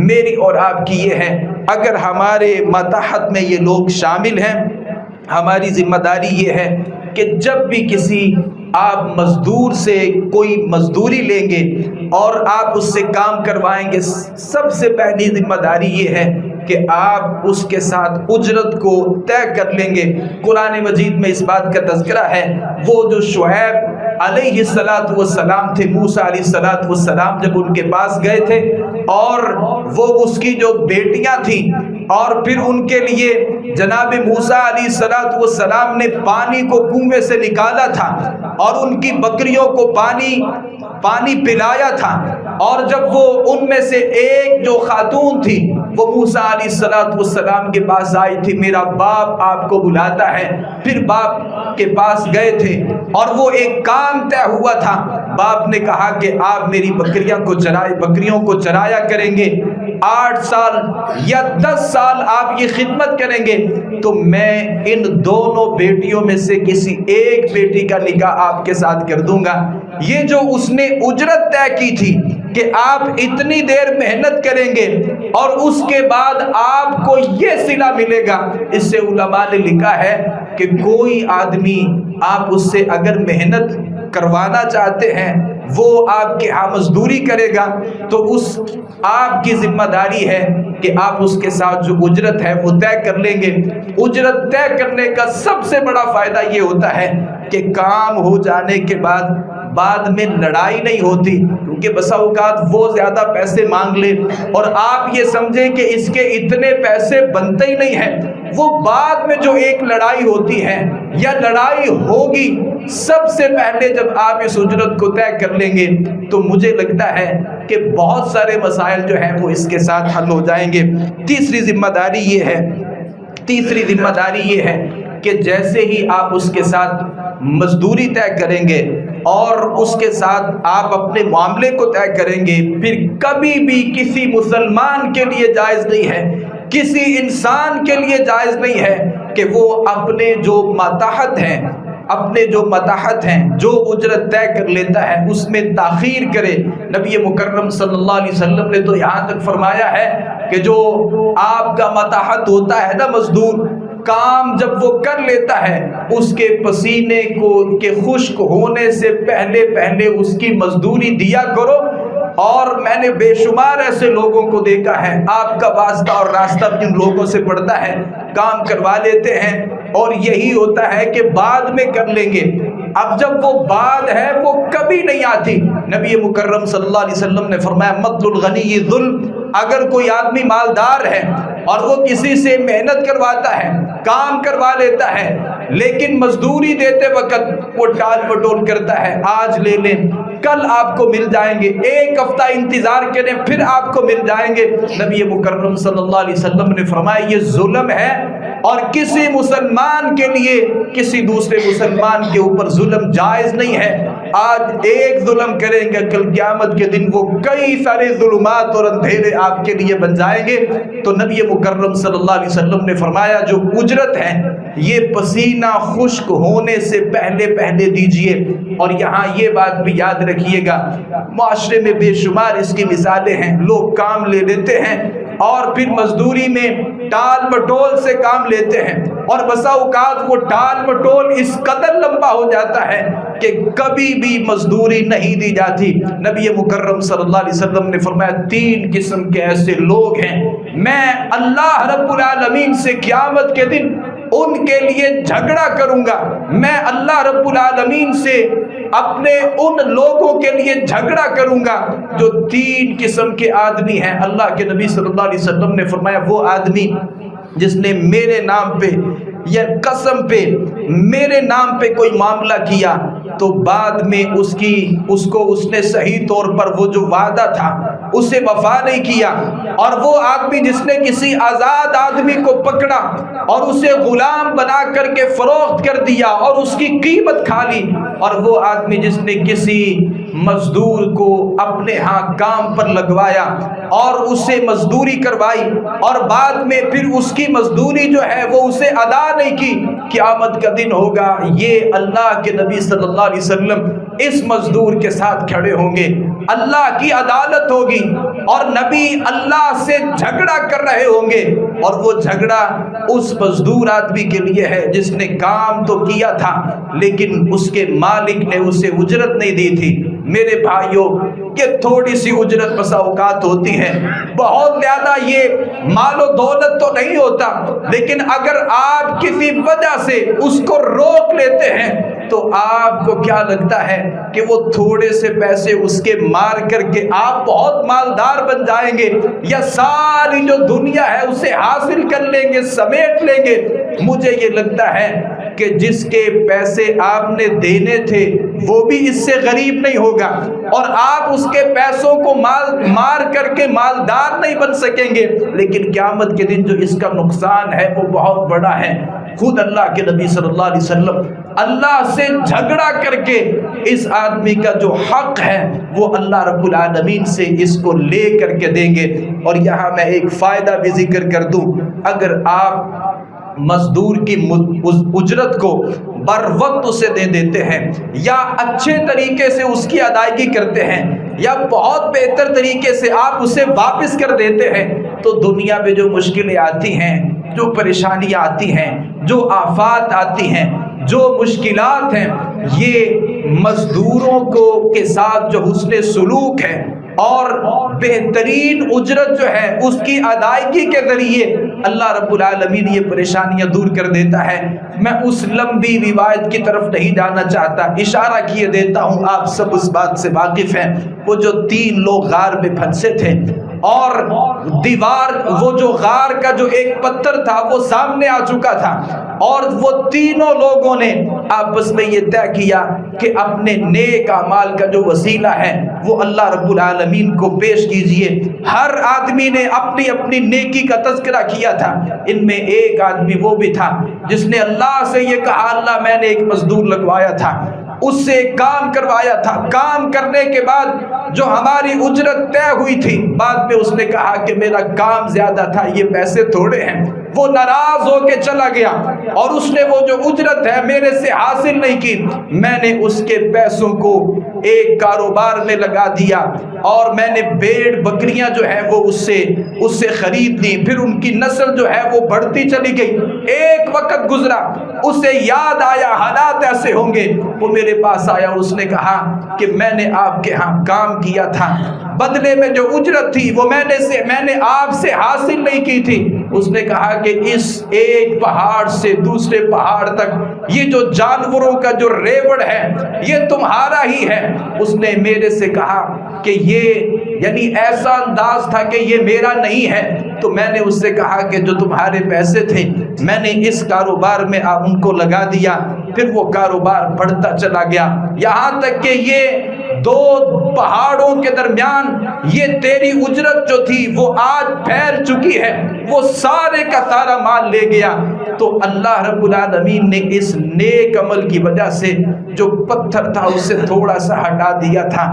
میری اور آپ کی یہ ہے، اگر ہمارے ماتحت میں یہ لوگ شامل ہیں، ہماری ذمہ داری یہ ہے کہ جب بھی کسی آپ مزدور سے کوئی مزدوری لیں گے اور آپ اس سے کام کروائیں گے، سب سے پہلی ذمہ داری یہ ہے کہ آپ اس کے ساتھ اجرت کو طے کر لیں گے۔ قرآن مجید میں اس بات کا تذکرہ ہے، وہ جو شعیب علیہ السلام تھے، موسیٰ علیہ السلام جب ان کے پاس گئے تھے اور وہ اس کی جو بیٹیاں تھیں، اور پھر ان کے لیے جناب موسیٰ علیہ السلام نے پانی کو کنویں سے نکالا تھا اور ان کی بکریوں کو پانی پلایا تھا، اور جب وہ ان میں سے ایک جو خاتون تھی وہ موسیٰ علیہ السلام کے پاس آئی تھی، میرا باپ آپ کو بلاتا ہے، پھر باپ کے پاس گئے تھے اور وہ ایک کام طے ہوا تھا۔ باپ نے کہا کہ آپ میری بکریوں کو چرایا کریں گے، 8 سال یا 10 سال آپ یہ خدمت کریں گے تو میں ان دونوں بیٹیوں میں سے کسی ایک بیٹی کا نکاح آپ کے ساتھ کر دوں گا۔ یہ جو اس نے اجرت طے کی تھی کہ آپ اتنی دیر محنت کریں گے اور اس کے بعد آپ کو یہ صلہ ملے گا، اس سے علماء نے لکھا ہے کہ کوئی آدمی آپ اس سے اگر محنت کروانا چاہتے ہیں، وہ آپ کے ہاں مزدوری کرے گا تو آپ کی ذمہ داری ہے کہ آپ اس کے ساتھ جو اجرت ہے وہ طے کر لیں گے۔ اجرت طے کرنے کا سب سے بڑا فائدہ یہ ہوتا ہے کہ کام ہو جانے کے بعد میں لڑائی نہیں ہوتی، کیونکہ بسا اوقات وہ زیادہ پیسے مانگ لے اور آپ یہ سمجھیں کہ اس کے اتنے پیسے بنتے ہی نہیں ہیں، وہ بعد میں جو ایک لڑائی ہوتی ہے یا لڑائی ہوگی، سب سے پہلے جب آپ اس اجرت کو طے کر لیں گے تو مجھے لگتا ہے کہ بہت سارے مسائل جو ہیں وہ اس کے ساتھ حل ہو جائیں گے۔ تیسری ذمہ داری یہ ہے کہ جیسے ہی آپ اس کے ساتھ مزدوری طے کریں گے اور اس کے ساتھ آپ اپنے معاملے کو طے کریں گے، پھر کبھی بھی کسی مسلمان کے لیے جائز نہیں ہے، کسی انسان کے لیے جائز نہیں ہے کہ وہ اپنے جو ماتحت ہیں اپنے جو متاحت ہیں، جو اجرت طے کر لیتا ہے، اس میں تاخیر کرے۔ نبی مکرم صلی اللہ علیہ وسلم نے تو یہاں تک فرمایا ہے کہ جو آپ کا متاحت ہوتا ہے نا مزدور، کام جب وہ کر لیتا ہے، اس کے پسینے کے خشک ہونے سے پہلے اس کی مزدوری دیا کرو۔ اور میں نے بے شمار ایسے لوگوں کو دیکھا ہے، آپ کا واسطہ اور راستہ جن لوگوں سے پڑتا ہے، کام کروا لیتے ہیں اور یہی ہوتا ہے کہ بعد میں کر لیں گے۔ اب جب وہ بعد ہے وہ کبھی نہیں آتی۔ نبی مکرم صلی اللہ علیہ وسلم نے فرمایا مطل الغنی ظلم، اگر کوئی آدمی مالدار ہے اور وہ کسی سے محنت کرواتا ہے، کام کروا لیتا ہے، لیکن مزدوری دیتے وقت وہ ٹال مٹول کرتا ہے، آج لے لیں کل آپ کو مل جائیں گے، ایک ہفتہ انتظار کریں پھر آپ کو مل جائیں گے، نبی مکرم صلی اللہ علیہ وسلم نے فرمایا یہ ظلم ہے، اور کسی مسلمان کے لیے کسی دوسرے مسلمان کے اوپر ظلم جائز نہیں ہے۔ آج ایک ظلم کریں گے، کل قیامت کے دن وہ کئی سارے ظلمات اور اندھیرے آپ کے لیے بن جائیں گے۔ تو نبی مکرم صلی اللہ علیہ وسلم نے فرمایا جو اجرت ہے یہ پسینہ خشک ہونے سے پہلے دیجئے۔ اور یہاں یہ بات بھی یاد رکھیے گا، معاشرے میں بے شمار اس کی مثالیں ہیں، لوگ کام لے لیتے ہیں اور پھر مزدوری میں ٹال مٹول سے کام لیتے ہیں، اور بسا اوقات وہ ٹال مٹول اس قدر لمبا ہو جاتا ہے کہ کبھی بھی مزدوری نہیں دی جاتی۔ نبی مکرم صلی اللہ علیہ وسلم نے فرمایا 3 قسم کے ایسے لوگ ہیں، میں اللہ رب العالمین سے قیامت کے دن ان کے لیے جھگڑا کروں گا، میں اللہ رب العالمین سے اپنے ان لوگوں کے لیے جھگڑا کروں گا جو 3 قسم کے آدمی ہیں۔ اللہ کے نبی صلی اللہ علیہ وسلم نے فرمایا وہ آدمی جس نے میرے نام پہ یا قسم پہ میرے نام پہ کوئی معاملہ کیا تو بعد میں اس کو نے صحیح طور پر وہ جو وعدہ تھا اسے وفا نہیں کیا، اور وہ آدمی جس نے کسی آزاد آدمی کو پکڑا اور اسے غلام بنا کر کے فروخت کر دیا اور اس کی قیمت کھا لی، اور وہ آدمی جس نے کسی مزدور کو اپنے ہاں کام پر لگوایا اور اسے مزدوری کروائی اور بعد میں پھر اس کی مزدوری جو ہے وہ اسے ادا نہیں کی، قیامت کا دن ہوگا یہ اللہ کے نبی صلی اللہ علیہ وسلم اس مزدور کے ساتھ کھڑے ہوں گے، اللہ کی عدالت ہوگی اور نبی اللہ سے جھگڑا کر رہے ہوں گے، اور وہ جھگڑا اس مزدور آدمی کے لیے ہے جس نے کام تو کیا تھا لیکن اس کے مالک نے اسے اجرت نہیں دی تھی۔ میرے بھائیوں کہ تھوڑی سی اجرت بسا اوقات ہوتی ہے، بہت زیادہ یہ مال و دولت تو نہیں ہوتا، لیکن اگر آپ کسی وجہ سے اس کو روک لیتے ہیں تو آپ کو کیا لگتا ہے کہ وہ تھوڑے سے پیسے اس کے مار کر کے آپ بہت مالدار بن جائیں گے، یا ساری جو دنیا ہے اسے حاصل کر لیں گے، سمیٹ لیں گے۔ مجھے یہ لگتا ہے کہ جس کے پیسے آپ نے دینے تھے وہ بھی اس سے غریب نہیں ہوگا، اور آپ اس کے پیسوں کو مار کر کے مالدار نہیں بن سکیں گے، لیکن قیامت کے دن جو اس کا نقصان ہے وہ بہت بڑا ہے۔ خود اللہ کے نبی صلی اللہ علیہ وسلم اللہ سے جھگڑا کر کے اس آدمی کا جو حق ہے وہ اللہ رب العالمین سے اس کو لے کر کے دیں گے۔ اور یہاں میں ایک فائدہ بھی ذکر کر دوں، اگر آپ مزدور کی اجرت کو بر وقت اسے دے دیتے ہیں، یا اچھے طریقے سے اس کی ادائیگی کرتے ہیں، یا بہت بہتر طریقے سے آپ اسے واپس کر دیتے ہیں، تو دنیا میں جو مشکلیں آتی ہیں، جو پریشانیاں آتی ہیں، جو آفات آتی ہیں، جو مشکلات ہیں، یہ مزدوروں کے ساتھ جو حسن سلوک ہے اور بہترین اجرت جو ہے اس کی ادائیگی کے ذریعے اللہ رب العالمین یہ پریشانیاں دور کر دیتا ہے۔ میں اس لمبی روایت کی طرف نہیں جانا چاہتا، اشارہ کیے دیتا ہوں، آپ سب اس بات سے واقف ہیں۔ وہ جو 3 لوگ غار میں پھنسے تھے اور وہ جو غار کا جو ایک پتھر تھا وہ سامنے آ چکا تھا، اور وہ تینوں لوگوں نے آپس میں یہ طے کیا کہ اپنے نیک اعمال کا جو وسیلہ ہے وہ اللہ رب العالمین کو پیش کیجئے۔ ہر آدمی نے اپنی اپنی نیکی کا تذکرہ کیا تھا۔ ان میں ایک آدمی وہ بھی تھا جس نے اللہ سے یہ کہا، اللہ میں نے ایک مزدور لگوایا تھا، اس سے کام کروایا تھا، کام کرنے کے بعد جو ہماری اجرت طے ہوئی تھی، بعد میں اس نے کہا کہ میرا کام زیادہ تھا، یہ پیسے تھوڑے ہیں، وہ ناراض ہو کے چلا گیا۔ اور اس نے وہ جو اجرت ہے میرے سے حاصل نہیں کی، میں نے اس کے پیسوں کو ایک کاروبار میں لگا دیا اور میں نے بھیڑ بکریاں جو ہے وہ اس سے خرید لی، پھر ان کی نسل جو ہے وہ بڑھتی چلی گئی۔ ایک وقت گزرا، اسے یاد آیا حالات ایسے ہوں گے، وہ میرے پاس آیا، اس نے کہا کہ میں نے آپ کے ہاں کام کیا تھا، بدلے میں جو اجرت تھی وہ میں نے آپ سے حاصل نہیں کی تھی۔ اس نے کہا کہ اس ایک پہاڑ سے دوسرے پہاڑ تک یہ جو جانوروں کا جو ریوڑ ہے یہ تمہارا ہی ہے۔ اس نے میرے سے کہا کہ یہ یعنی ایسا انداز تھا کہ یہ میرا نہیں ہے، تو میں نے اس سے کہا کہ جو تمہارے پیسے تھے میں نے اس کاروبار میں ان کو لگا دیا، پھر وہ کاروبار بڑھتا چلا گیا، یہاں تک کہ یہ دو پہاڑوں کے درمیان یہ تیری اجرت جو تھی وہ آج پھیل چکی ہے، وہ سارے کا سارا مال لے گیا۔ تو اللہ رب العالمین نے اس نیک عمل کی وجہ سے جو پتھر تھا اسے تھوڑا سا ہٹا دیا تھا۔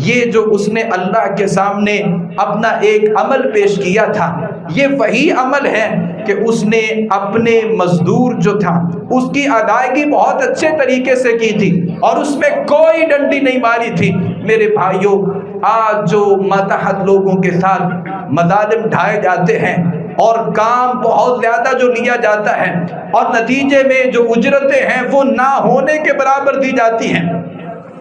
یہ جو اس نے اللہ کے سامنے اپنا ایک عمل پیش کیا تھا، یہ وہی عمل ہے کہ اس نے اپنے مزدور جو تھا اس کی ادائیگی بہت اچھے طریقے سے کی تھی اور اس میں کوئی ڈنڈی نہیں ماری تھی۔ میرے بھائیوں، آج جو ماتحت لوگوں کے ساتھ مظالم ڈھائے جاتے ہیں اور کام بہت زیادہ جو لیا جاتا ہے اور نتیجے میں جو اجرتیں ہیں وہ نہ ہونے کے برابر دی جاتی ہیں،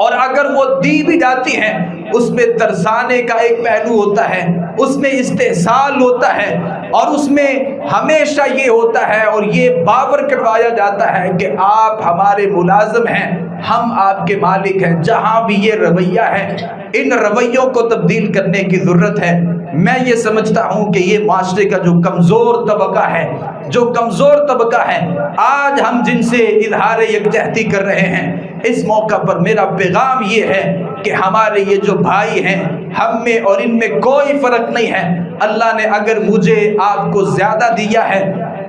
اور اگر وہ دی بھی جاتی ہیں اس میں ترسانے کا ایک پہلو ہوتا ہے، اس میں استحصال ہوتا ہے، اور اس میں ہمیشہ یہ ہوتا ہے اور یہ باور کروایا جاتا ہے کہ آپ ہمارے ملازم ہیں، ہم آپ کے مالک ہیں۔ جہاں بھی یہ رویہ ہے ان رویوں کو تبدیل کرنے کی ضرورت ہے۔ میں یہ سمجھتا ہوں کہ یہ معاشرے کا جو کمزور طبقہ ہے آج ہم جن سے اظہار یکجہتی کر رہے ہیں، اس موقع پر میرا پیغام یہ ہے کہ ہمارے یہ جو بھائی ہیں ہم میں اور ان میں کوئی فرق نہیں ہے۔ اللہ نے اگر مجھے آپ کو زیادہ دیا ہے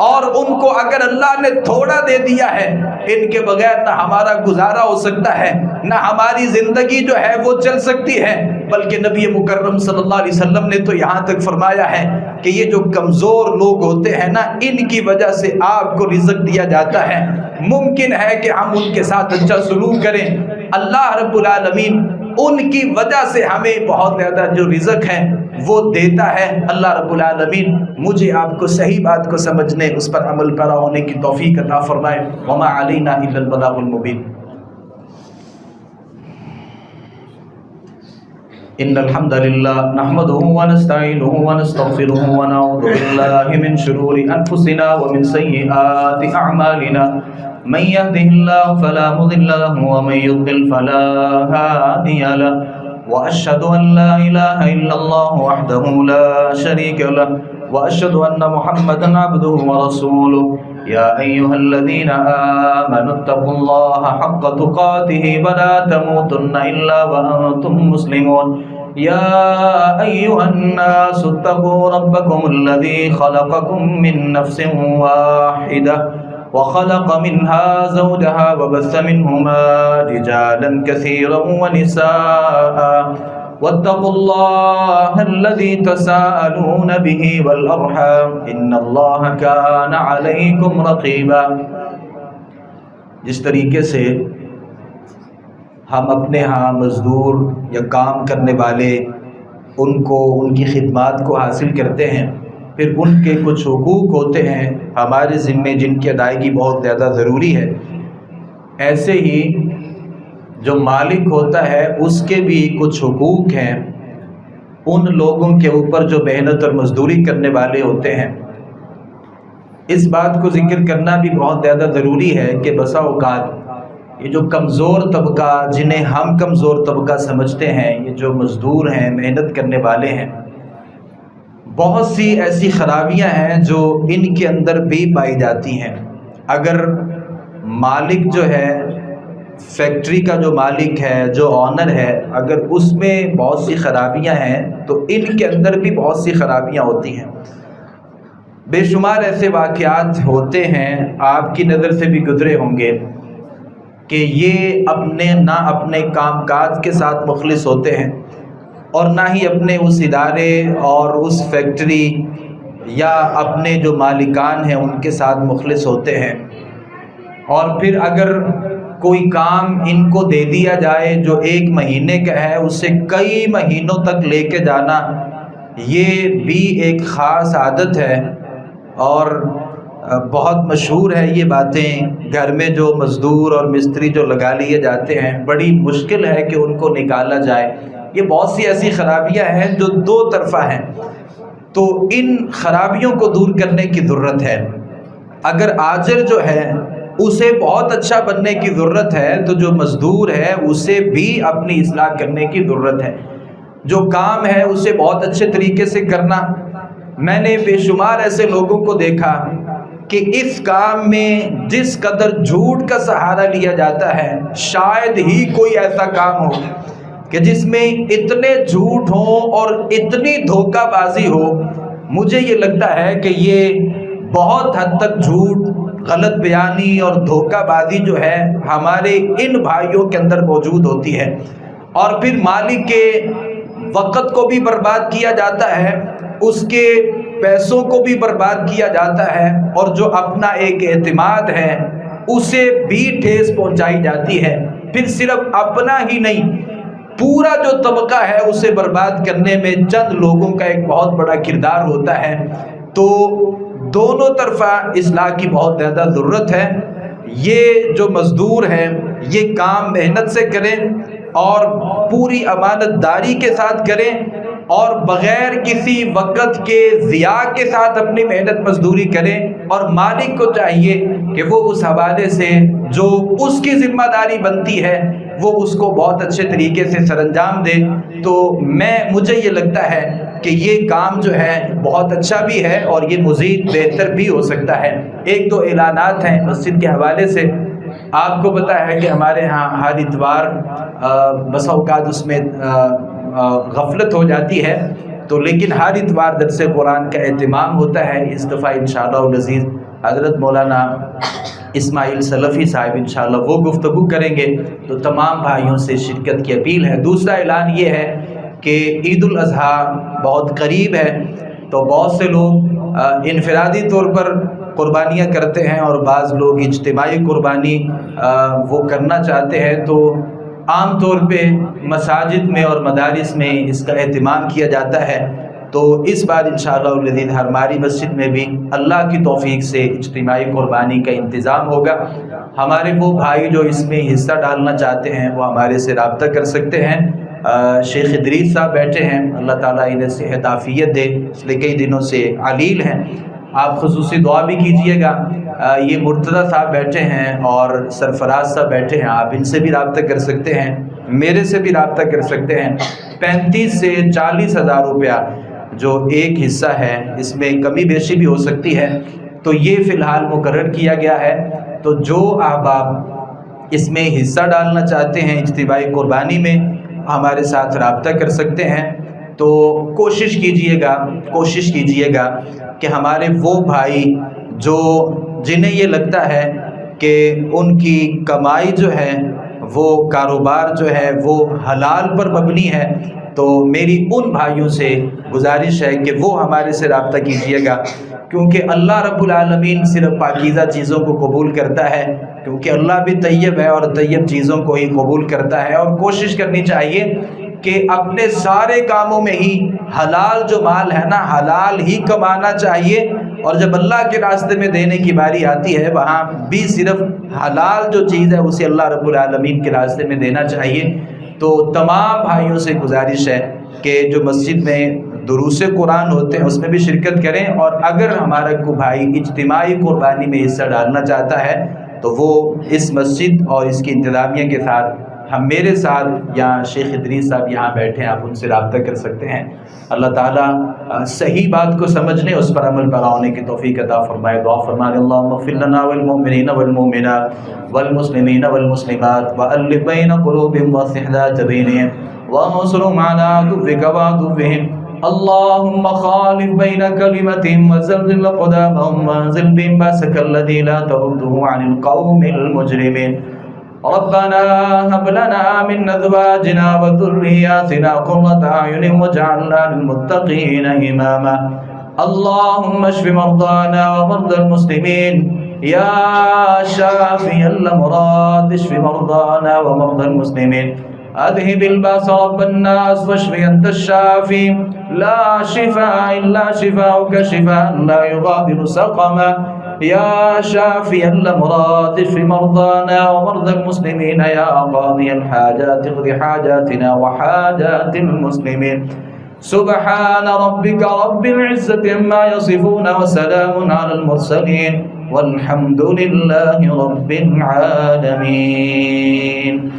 اور ان کو اگر اللہ نے تھوڑا دے دیا ہے، ان کے بغیر نہ ہمارا گزارا ہو سکتا ہے، نہ ہماری زندگی جو ہے وہ چل سکتی ہے، بلکہ نبی مکرم صلی اللہ علیہ وسلم نے تو یہاں تک فرمایا ہے کہ یہ جو کمزور لوگ ہوتے ہیں نا، ان کی وجہ سے آپ کو رزق دیا جاتا ہے۔ ممکن ہے کہ ہم ان کے ساتھ اچھا سلوک کریں، اللہ رب العالمین ان کی وجہ سے ہمیں بہت زیادہ جو رزق ہے وہ دیتا ہے۔ اللہ رب العالمین مجھے آپ کو صحیح بات کو سمجھنے، اس پر عمل پیرا ہونے کی توفیق عطا فرمائے۔ وما علینا الا البلاغ المبین۔ ان الحمد لله نحمده ونستعينه ونستغفره ونعوذ بالله من شرور انفسنا ومن سيئات اعمالنا، من يهده الله فلا مضل له ومن يضلل فلا هادي له، واشهد ان لا اله الا الله وحده لا شريك له، واشهد ان محمدا عبده ورسوله۔ يا ايها الذين امنوا اتقوا الله حق تقاته ولا تموتن الا وانتم مسلمون۔ يا ايها الناس اتقوا ربكم الذي خلقكم من نفس واحدة وخلق منها زوجها وبث منهما رجالا كثيرا ونساء، واتقوا الله الذي تساءلون به والأرحام إن الله كان عليكم رقيبا۔ جس طریقے سے ہم اپنے ہاں مزدور یا کام کرنے والے ان کی خدمات کو حاصل کرتے ہیں، پھر ان کے کچھ حقوق ہوتے ہیں ہمارے ذمے جن کی ادائیگی بہت زیادہ ضروری ہے، ایسے ہی جو مالک ہوتا ہے اس کے بھی کچھ حقوق ہیں ان لوگوں کے اوپر جو محنت اور مزدوری کرنے والے ہوتے ہیں۔ اس بات کو ذکر کرنا بھی بہت زیادہ ضروری ہے کہ بسا اوقات یہ جو کمزور طبقہ، جنہیں ہم کمزور طبقہ سمجھتے ہیں، یہ جو مزدور ہیں، محنت کرنے والے ہیں، بہت سی ایسی خرابیاں ہیں جو ان کے اندر بھی پائی جاتی ہیں۔ اگر مالک جو ہے، فیکٹری کا جو مالک ہے، جو آنر ہے، اگر اس میں بہت سی خرابیاں ہیں تو ان کے اندر بھی بہت سی خرابیاں ہوتی ہیں۔ بے شمار ایسے واقعات ہوتے ہیں، آپ کی نظر سے بھی گزرے ہوں گے کہ یہ نہ اپنے کام کاج کے ساتھ مخلص ہوتے ہیں اور نہ ہی اپنے اس ادارے اور اس فیکٹری یا اپنے جو مالکان ہیں ان کے ساتھ مخلص ہوتے ہیں۔ اور پھر اگر کوئی کام ان کو دے دیا جائے جو 1 مہینے کا ہے، اسے کئی مہینوں تک لے کے جانا، یہ بھی ایک خاص عادت ہے اور بہت مشہور ہے یہ باتیں۔ گھر میں جو مزدور اور مستری جو لگا لیے جاتے ہیں، بڑی مشکل ہے کہ ان کو نکالا جائے۔ یہ بہت سی ایسی خرابیاں ہیں جو 2 طرفہ ہیں، تو ان خرابیوں کو دور کرنے کی ضرورت ہے۔ اگر آجر جو ہے اسے بہت اچھا بننے کی ضرورت ہے، تو جو مزدور ہے اسے بھی اپنی اصلاح کرنے کی ضرورت ہے۔ جو کام ہے اسے بہت اچھے طریقے سے کرنا۔ میں نے بے شمار ایسے لوگوں کو دیکھا کہ اس کام میں جس قدر جھوٹ کا سہارا لیا جاتا ہے، شاید ہی کوئی ایسا کام ہو کہ جس میں اتنے جھوٹ ہوں اور اتنی دھوکہ بازی ہو۔ مجھے یہ لگتا ہے کہ یہ بہت حد تک جھوٹ، غلط بیانی اور دھوکہ بازی جو ہے ہمارے ان بھائیوں کے اندر موجود ہوتی ہے، اور پھر مالک کے وقت کو بھی برباد کیا جاتا ہے، اس کے پیسوں کو بھی برباد کیا جاتا ہے، اور جو اپنا ایک اعتماد ہے اسے بھی ٹھیس پہنچائی جاتی ہے۔ پھر صرف اپنا ہی نہیں، پورا جو طبقہ ہے اسے برباد کرنے میں چند لوگوں کا ایک بہت بڑا کردار ہوتا ہے۔ تو دونوں طرفہ اصلاح کی بہت زیادہ ضرورت ہے۔ یہ جو مزدور ہیں یہ کام محنت سے کریں اور پوری امانت داری کے ساتھ کریں، اور بغیر کسی وقت کے ضیاع کے ساتھ اپنی محنت مزدوری کریں، اور مالک کو چاہیے کہ وہ اس حوالے سے جو اس کی ذمہ داری بنتی ہے وہ اس کو بہت اچھے طریقے سے سر انجام دے۔ تو مجھے یہ لگتا ہے کہ یہ کام جو ہے بہت اچھا بھی ہے اور یہ مزید بہتر بھی ہو سکتا ہے۔ 1-2 اعلانات ہیں مسجد کے حوالے سے۔ آپ کو پتہ ہے کہ ہمارے ہاں ہر اتوار بسا اوقات اس میں غفلت ہو جاتی ہے، تو لیکن ہر اتوار درس قرآن کا اہتمام ہوتا ہے۔ اس دفعہ انشاءاللہ العزیز حضرت مولانا اسماعیل سلفی صاحب انشاءاللہ وہ گفتگو کریں گے، تو تمام بھائیوں سے شرکت کی اپیل ہے۔ دوسرا اعلان یہ ہے کہ عید الاضحیٰ بہت قریب ہے، تو بہت سے لوگ انفرادی طور پر قربانیاں کرتے ہیں اور بعض لوگ اجتماعی قربانی وہ کرنا چاہتے ہیں، تو عام طور پہ مساجد میں اور مدارس میں اس کا اہتمام کیا جاتا ہے۔ تو اس بار انشاءاللہ العزیز ہماری مسجد میں بھی اللہ کی توفیق سے اجتماعی قربانی کا انتظام ہوگا۔ ہمارے وہ بھائی جو اس میں حصہ ڈالنا چاہتے ہیں وہ ہمارے سے رابطہ کر سکتے ہیں۔ شیخ ادریس صاحب بیٹھے ہیں، اللہ تعالیٰ انہیں صحت عافیت دے، اس لیے کئی دنوں سے علیل ہیں، آپ خصوصی دعا بھی کیجئے گا۔ یہ مرتضیٰ صاحب بیٹھے ہیں اور سرفراز صاحب بیٹھے ہیں، آپ ان سے بھی رابطہ کر سکتے ہیں، میرے سے بھی رابطہ کر سکتے ہیں۔ 35 سے 40 ہزار روپیہ جو ایک حصہ ہے، اس میں کمی بیشی بھی ہو سکتی ہے، تو یہ فی الحال مقرر کیا گیا ہے۔ تو جو احباب اس میں حصہ ڈالنا چاہتے ہیں اجتماعی قربانی میں، ہمارے ساتھ رابطہ کر سکتے ہیں۔ تو کوشش کیجئے گا کہ ہمارے وہ بھائی جنہیں یہ لگتا ہے کہ ان کی کمائی جو ہے، وہ کاروبار جو ہے وہ حلال پر مبنی ہے، تو میری ان بھائیوں سے گزارش ہے کہ وہ ہمارے سے رابطہ کیجئے گا، کیونکہ اللہ رب العالمین صرف پاکیزہ چیزوں کو قبول کرتا ہے، کیونکہ اللہ بھی طیب ہے اور طیب چیزوں کو ہی قبول کرتا ہے۔ اور کوشش کرنی چاہیے کہ اپنے سارے کاموں میں ہی حلال جو مال ہے نا، حلال ہی کمانا چاہیے، اور جب اللہ کے راستے میں دینے کی باری آتی ہے وہاں بھی صرف حلال جو چیز ہے اسے اللہ رب العالمین کے راستے میں دینا چاہیے۔ تو تمام بھائیوں سے گزارش ہے کہ جو مسجد میں دروس قرآن ہوتے ہیں اس میں بھی شرکت کریں، اور اگر ہمارا کوئی بھائی اجتماعی قربانی میں حصہ ڈالنا چاہتا ہے تو وہ اس مسجد اور اس کی انتظامیہ کے ساتھ ہم میرے ساتھ یا شیخ ادریس صاحب یہاں بیٹھے ہیں، آپ ان سے رابطہ کر سکتے ہیں۔ اللہ تعالیٰ صحیح بات کو سمجھنے، اس پر عمل پیرا ہونے کی توفیق عطا فرمائے۔ دعا فرمائے اللہم اغفر لنا والمؤمنین والمؤمنات والمسلمین والمسلمات وألف بین قلوبہم واصلح ذات بینہم وانصرهم على عدوک وعدوهم اللهم خالف بين كلمتهم وزلزل أقدامهم وانزل بهم بأسك الذي لا ترده عن القوم المجرمين ربنا هب لنا من أزواجنا وذرياتنا قرة أعين واجعلنا للمتقين إماما اللهم اشف مرضانا ومرضى المسلمين يا شافي الأمراض اشف مرضانا ومرضى المسلمين أذهب الباس رب الناس واشف أنت الشافي لا شفاء إلا شفاؤك شفاء لا يغادر سقما يا شافي الأمراض اشف مرضانا ومرضى المسلمين يا قاضي الحاجات اقض حاجاتنا وحاجات المسلمين سبحان ربك رب العزة عما يصفون وسلام على المرسلين والحمد لله رب العالمين.